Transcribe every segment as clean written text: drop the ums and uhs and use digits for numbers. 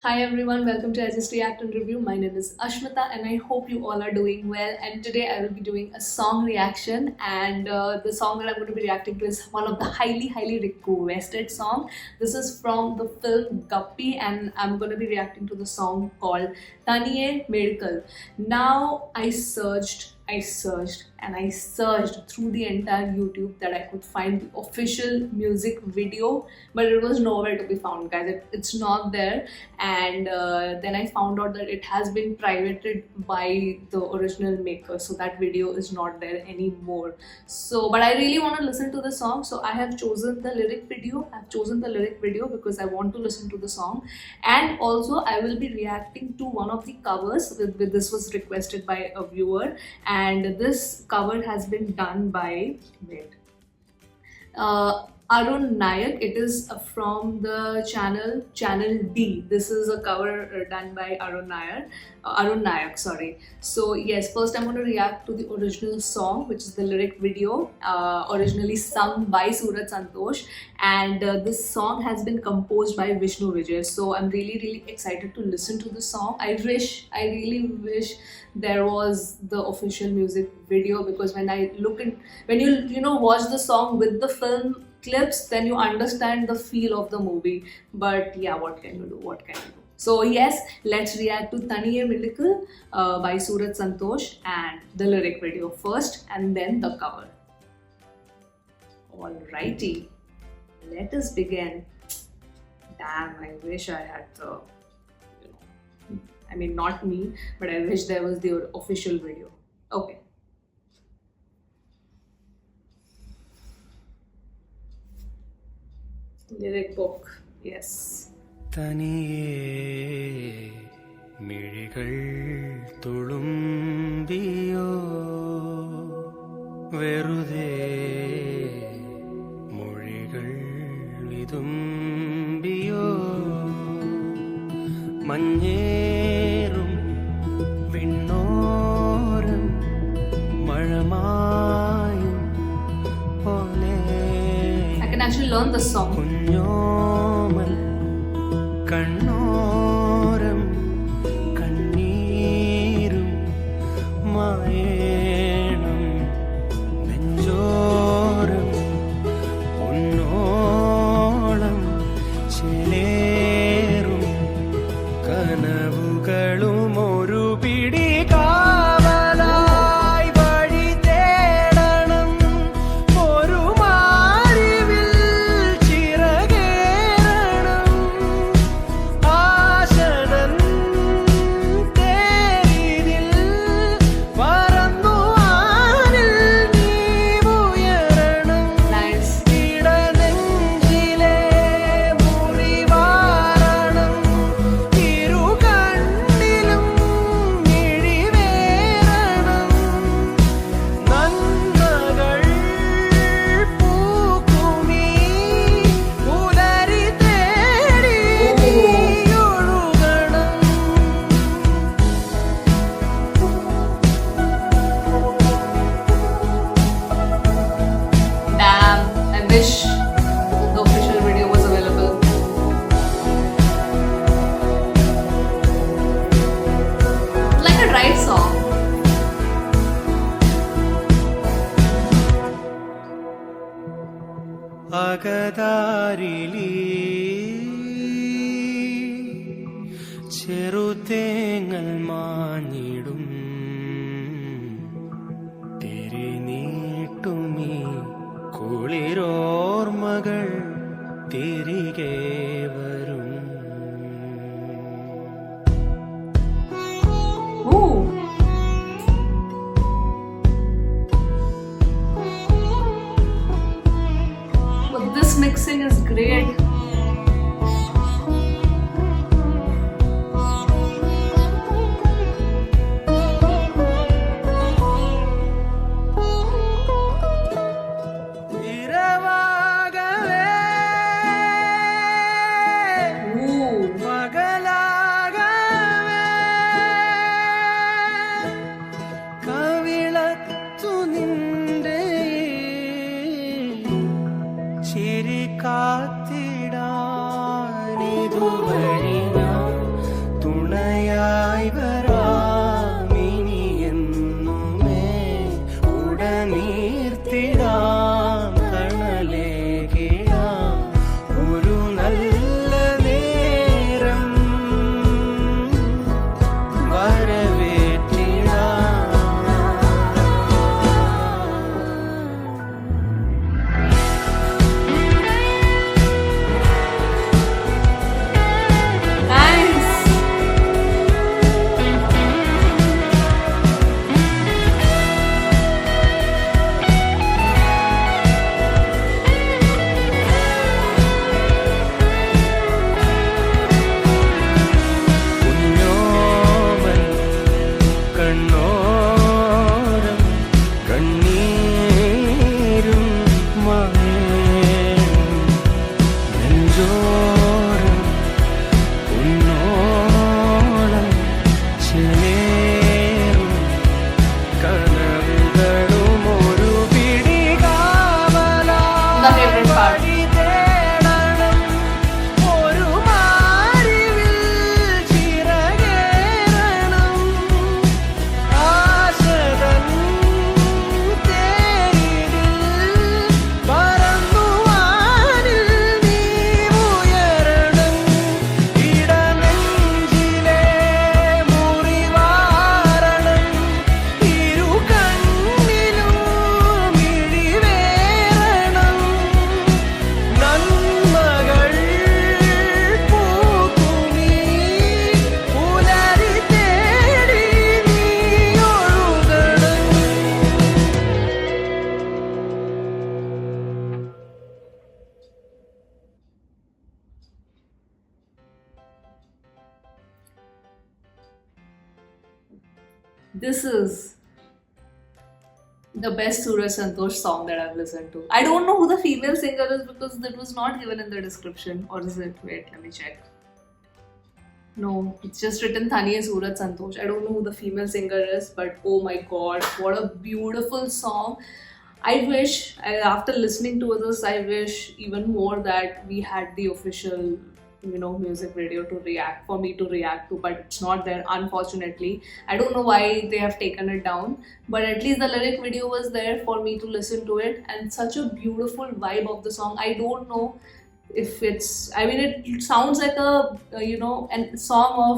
Hi everyone, welcome to I Just React and Review. My name is Ashmita and I hope you all are doing well. And today I will be doing a song reaction. And the song that I'm going to be reacting to is one of the highly requested song. This is from the film Guppy and I'm going to be reacting to the song called Taniye Medical. Now I searched through the entire YouTube that I could find the official music video, but it was nowhere to be found, guys. It's not there. And then I found out that it has been privated by the original maker, so that video is not there anymore. So, but I really want to listen to the song, so I have chosen the lyric video. I've chosen the lyric video because I want to listen to the song, and also I will be reacting to one of the covers. This was requested by a viewer, and this cover has been done by Arun Nayak. It is from the Channel D. This is a cover done by Arun Nayak. Sorry. So yes, first I'm going to react to the original song, which is the lyric video, originally sung by Suraj Santosh, and this song has been composed by Vishnu Vijay. So I'm really excited to listen to the song. I really wish there was the official music video, because when you watch the song with the film clips, then you understand the feel of the movie. But yeah, what can you do? So yes, let's react to Taniye Medical by Suraj Santosh, and the lyric video first and then the cover. Alrighty, let us begin. Damn, I wish I had the, I mean, not me, but I wish there was the official video. Okay. Lyric book, yes. തനിയേ മിഴികൾ തുളുമ്പിയോ വെറുതെ മൊഴികൾ വിതുമ്പിയോ മഞ്ഞേറും വിണ്ണോരം മഴമായും പോലെ I can actually learn this song. കുഞ്ഞോമൽ കണ്ണോരം കണ്ണീരും മായേണം നെഞ്ചോരം പൊന്നോളം ചേലേറും കനവുകളും ഒരു പിടി കാവലായി വഴി തേടണം ഒരു മാറിവിൽ ചിറകേറണം ആശനം തേരിതിൽ പറന്നു ആനിൽ നീ ഉയരണം Nice. ഇടനെഞ്ചിലെ മുറിവാരണം ഇരു കണ്ണിലും മിഴിവേറണം നന്മകൾ പൂക്കുമീ പുലരി തേടി ഒഴുകണം Damn, I wish the official video was available. Like a right song. അകതാരിലി ചെറുതേങ്ങൽ മാഞ്ഞിടും തിരിനീട്ടുമീ കുളിരോർമകൾ തിരികെ വരും Ooh. But this mixing is great. ഇരവാകവേ Ooh. പകലാകവേ കവിളത്തു നിന്റെ ചിരി കാത്തിടാനിതുവഴി ഞാൻ തുണയായി വരാം ഇനി എന്നുമേ ഉടനീർത്തിടാം കണലേകിടാം ഒരു നല്ല നേരം Nice. കുഞ്ഞോമൽ കണ്ണോരം കണ്ണീരും മഴയും നെഞ്ചോരം ഉന്നോളം ചേരും കനവുകളും ഒരു പിടി The favorite part. തേടണം ഒരു മാറിവിൽ ചിറകേറണം ആശതൻ തേരിൽ പറന്നു വാനിൽ നീ ഉയരണം ഇടനെഞ്ചിലെ മുറിവാരണം ഇരു കണ്ണിലും മിഴിവേറണം നന്മകൾ പൂക്കുമീ പുലരി തേടി നീ ഒഴുകണം. This is the best Suraj Santosh song that I've listened to. I don't know who the female singer is because that was not given in the description. Or is it? Wait, let me check. No, it's just written Thaniya Suraj Santosh. I don't know who the female singer is, but oh my god, what a beautiful song. I wish, after listening to this, I wish even more that we had the official, music video to react, for me to react to, but it's not there, unfortunately. I don't know why they have taken it down, but at least the lyric video was there for me to listen to it, and such a beautiful vibe of the song. I don't know if it's, it sounds like a song of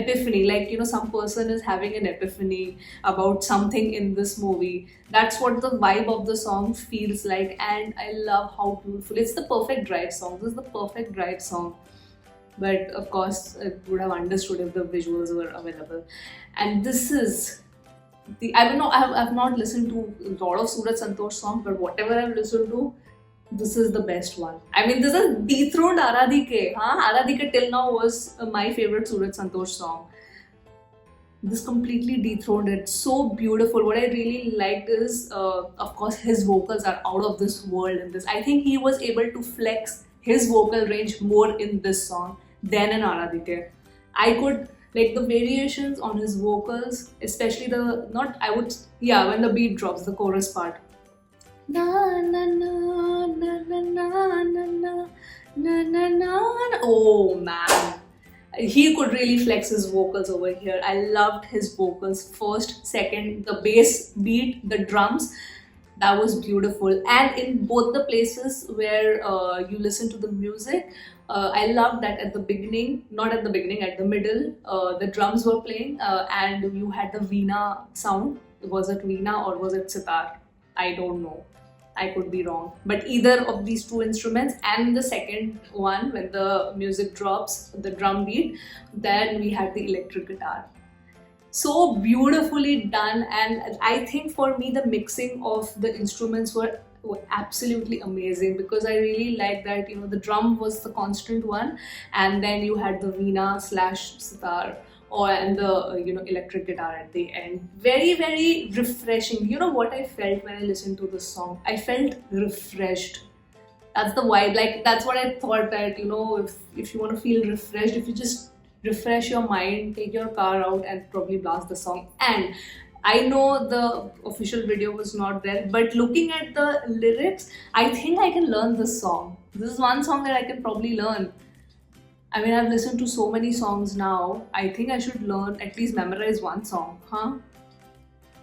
epiphany, like some person is having an epiphany about something in this movie. That's what the vibe of the song feels like, and I love how beautiful. It's the perfect drive song. This is the perfect drive song, but of course I would have understood if the visuals were available. And this is I don't know, I've not listened to a lot of Suraj Santosh songs, but whatever I've listened to, this is the best one. This is dethroned Aradhike. Aradhike till now was my favorite Suraj Santosh song. This completely dethroned it. So beautiful. What I really liked is, of course, his vocals are out of this world in this. I think he was able to flex his vocal range more in this song than in Aradhike. I could, like, the variations on his vocals, especially when the beat drops, the chorus part. Na na na na na na na na na na na. Oh man, he could really flex his vocals over here. I loved his vocals. First, second, the bass beat, the drums, that was beautiful. And in both the places where you listen to the music, I loved that at the beginning, not at the beginning, at the middle, the drums were playing and you had the veena sound. Was it veena or was it sitar? I don't know. I could be wrong. But either of these two instruments, and the second one, when the music drops, the drum beat, then we had the electric guitar. So beautifully done, and I think for me the mixing of the instruments were absolutely amazing, because I really like that the drum was the constant one, and then you had the veena / sitar and the electric guitar at the end. Very, very refreshing. You know what I felt when I listened to this song? I felt refreshed. That's the vibe. Like, that's what I thought, that if you want to feel refreshed, if you just refresh your mind, take your car out and probably blast the song. And I know the official video was not there, but looking at the lyrics, I think I can learn this song. This is one song that I can probably learn. I mean, I've listened to so many songs now. I think I should learn, at least memorize one song, huh?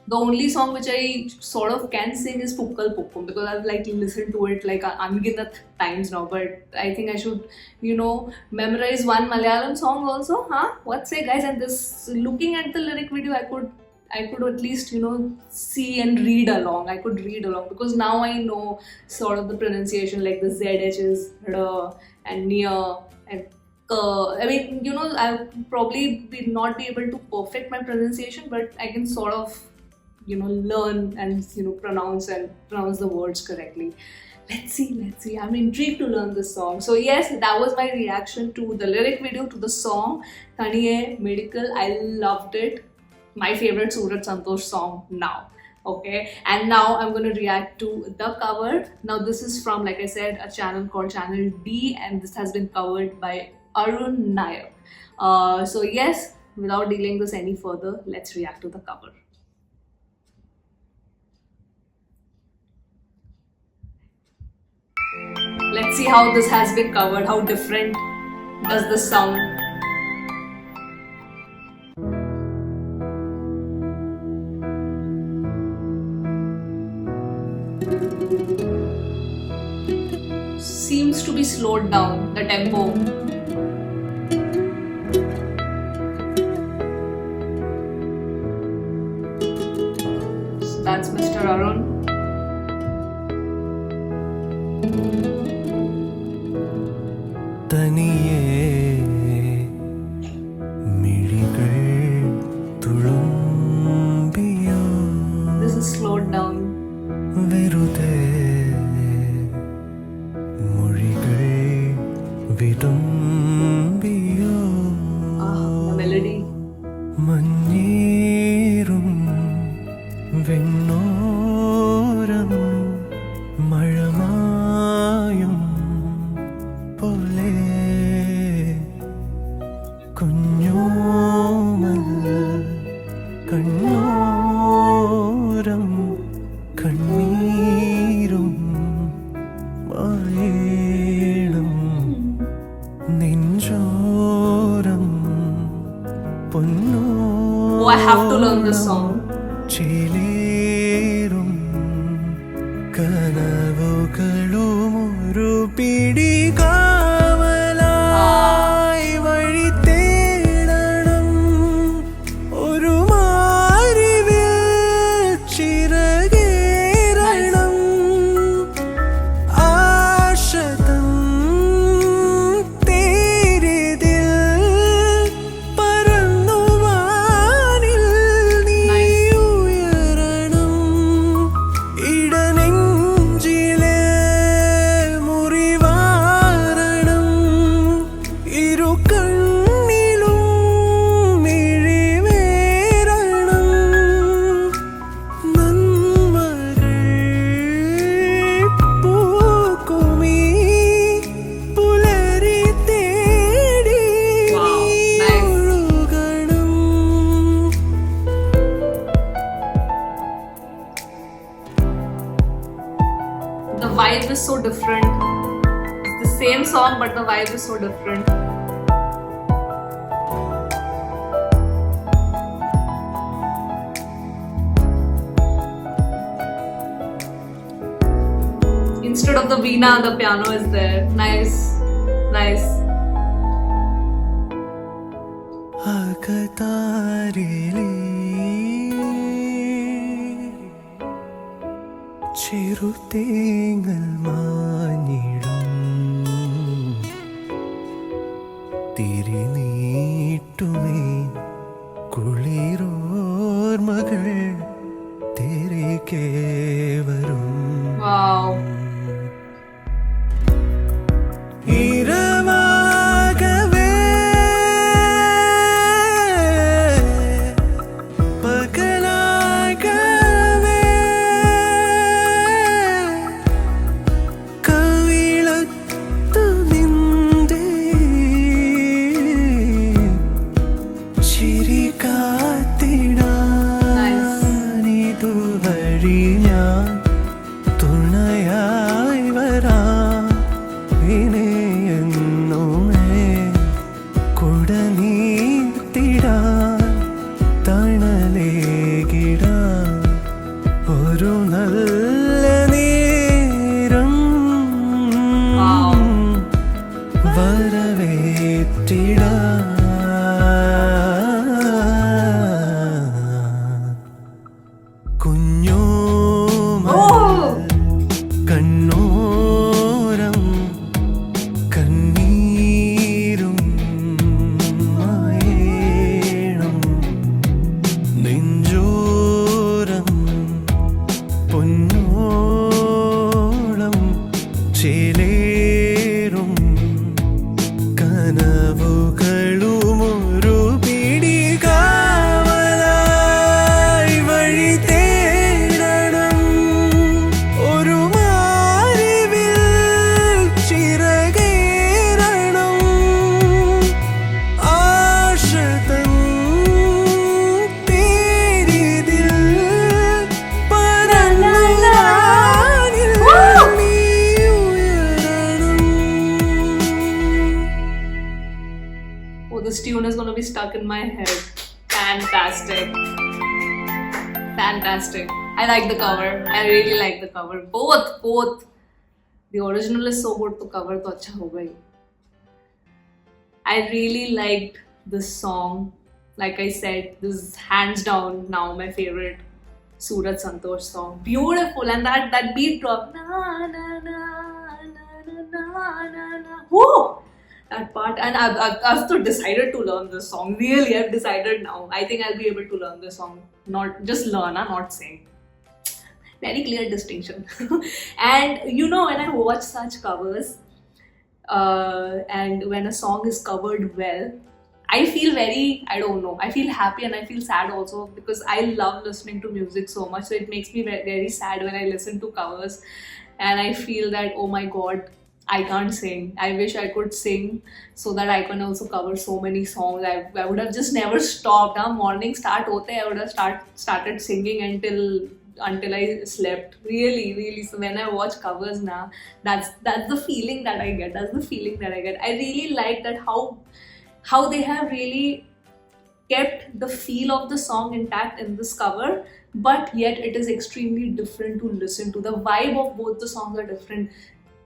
The only song which I sort of can sing is Pukkal Pukkum because I've like listened to it like unginnat times now. But I think I should, memorize one Malayalam song also, huh? What say, guys? And this, looking at the lyric video, I could at least see and read along. I could read along because now I know sort of the pronunciation like the ZHs, and near and I mean, I'll probably not be able to perfect my pronunciation, but I can sort of, learn and pronounce the words correctly. Let's see. I'm intrigued to learn this song. So yes, that was my reaction to the lyric video, to the song Thaniye Medical. I loved it. My favorite Surat Santosh song now. Okay, and now I'm going to react to the cover. Now this is from, like I said, a channel called Channel D, and this has been covered by Arun Nair. So yes, without delaying this any further, let's react to the cover. Let's see how this has been covered. How different does this sound? Seems to be slowed down, the tempo. So that's Mr. Arun. തനിയേ മിഴികൾ തുളുമ്പിയോ This is slowed down. വെറുതെ മൊഴികൾ വിതുമ്പിയോ The melody. മഞ്ഞേറും വെണ്ണോരം മഴമായും പോലെ കുഞ്ഞോമൽ കണ്ണോരം കണ്ണീരും മായേണം നെഞ്ചോരം പൊന്നോ Oh, I have to learn this song. ചിലേറും കനവുകളുമൊരു പിടി കാവലായി വഴി തേടണം ഒരു മാറിവിൽ ചിറകേറണം ആശതം തേരിതിൽ പറന്നു വാനിൽ നീ ഉയരണം ഇടനെഞ്ചിലെ മുറിവാരണം ഇരു കണ്ണിലും മിഴിവേറണം നന്മകൾ പൂക്കുമീ പുലരി തേടി Wow, nice. ഒഴുകണം The vibe is so different. It's the same song, but the vibe is so different. Instead of the veena, the piano is there. Nice. അകതാരിലേ ചെറുതേങ്ങൽ മാഞ്ഞിടും തിരിനീട്ടുമേ കുളിരോർമകൾ തിരികെ വരും Wow. ഇരവാകവേ പകലാകവേ കവിതയായി കനവുകളുമൊരു പിടി കാവലായി വഴി തേടണം ഒരു മാറിവിൽ ചിറകേറണം ആശതൻ തേരിതിൽ പറന്നുവാനിൽ നീ ഉയരണം. Oh, this tune is going to be stuck in my head. Fantastic. Fantastic. I like the cover. I really like the cover. Both. The original is so good, तो cover तो अच्छा होगा ही. I really liked this song. Like I said, this is hands down now my favorite Suraj Santosh song. Beautiful, and that beat drop. Na na na na na na na na. Whoa! That part, and I've so decided to learn this song. Really, I've decided now. I think I'll be able to learn this song. Not just learn, not sing. Very clear distinction. And you know, when I watch such covers, and when a song is covered well, I feel very, I don't know, I feel happy and I feel sad also, because I love listening to music so much. So it makes me very, very sad when I listen to covers and I feel that, oh my god, I can't sing. I wish I could sing so that I can also cover so many songs. I would have just never stopped. Morning start hote, I would have started singing until I slept. Really. So when I watch covers now, that's the feeling that I get. I really like that how they have really kept the feel of the song intact in this cover, but yet it is extremely different to listen to. The vibe of both the songs are different.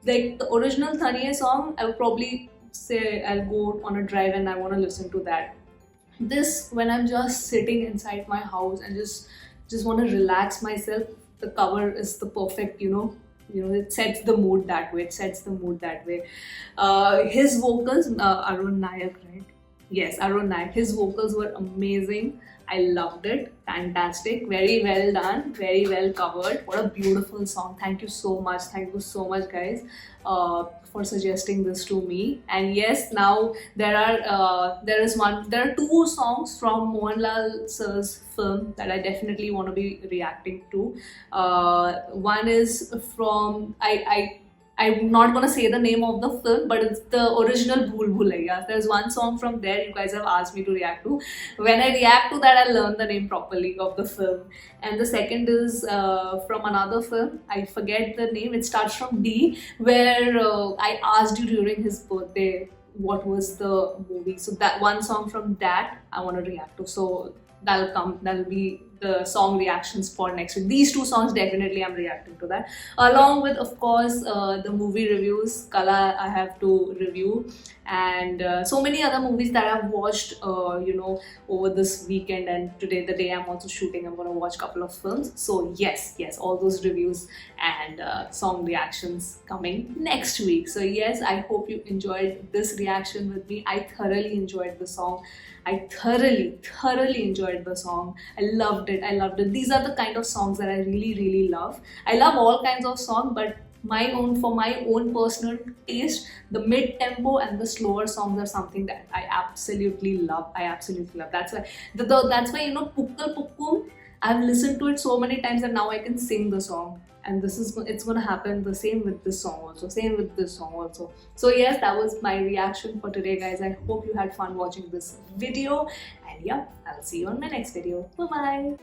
Like the original Thaniye song, I would probably say I'll go on a drive and I want to listen to that. This, when I'm just sitting inside my house and just want to relax myself, the cover is the perfect, it sets the mood that way. His vocals, Arun Nayak, right? Yes, Arun Nayak. His vocals were amazing. I loved it. Fantastic. Very well done. Very well covered. What a beautiful song. Thank you so much. Guys, for suggesting this to me. And yes, now there are two songs from Mohanlal sir's film that I definitely want to be reacting to. One is from I'm not gonna say the name of the film, but it's the original Bhool Bhulaiya. There's one song from there you guys have asked me to react to. When I react to that, I'll learn the name properly of the film. And the second is from another film. I forget the name. It starts from D, where I asked you during his birthday what was the movie. So that one song from that I want to react to. So that'll be the song reactions for next week. These two songs definitely I'm reacting to that, along with of course the movie reviews. Kala I have to review, and so many other movies that I've watched over this weekend, and today the day I'm also shooting, I'm going to watch a couple of films. So yes, all those reviews and song reactions coming next week. So yes, I hope you enjoyed this reaction with me. I thoroughly enjoyed the song. I thoroughly enjoyed the song. I loved it. These are the kind of songs that I really love. I love all kinds of songs, but for my own personal taste, the mid-tempo and the slower songs are something that I absolutely love. That's why Pukkal Pukkum, I've listened to it so many times that now I can sing the song. And it's going to happen the same with this song also. So yes, that was my reaction for today, guys. I hope you had fun watching this video, and yeah, I'll see you on my next video. Bye bye.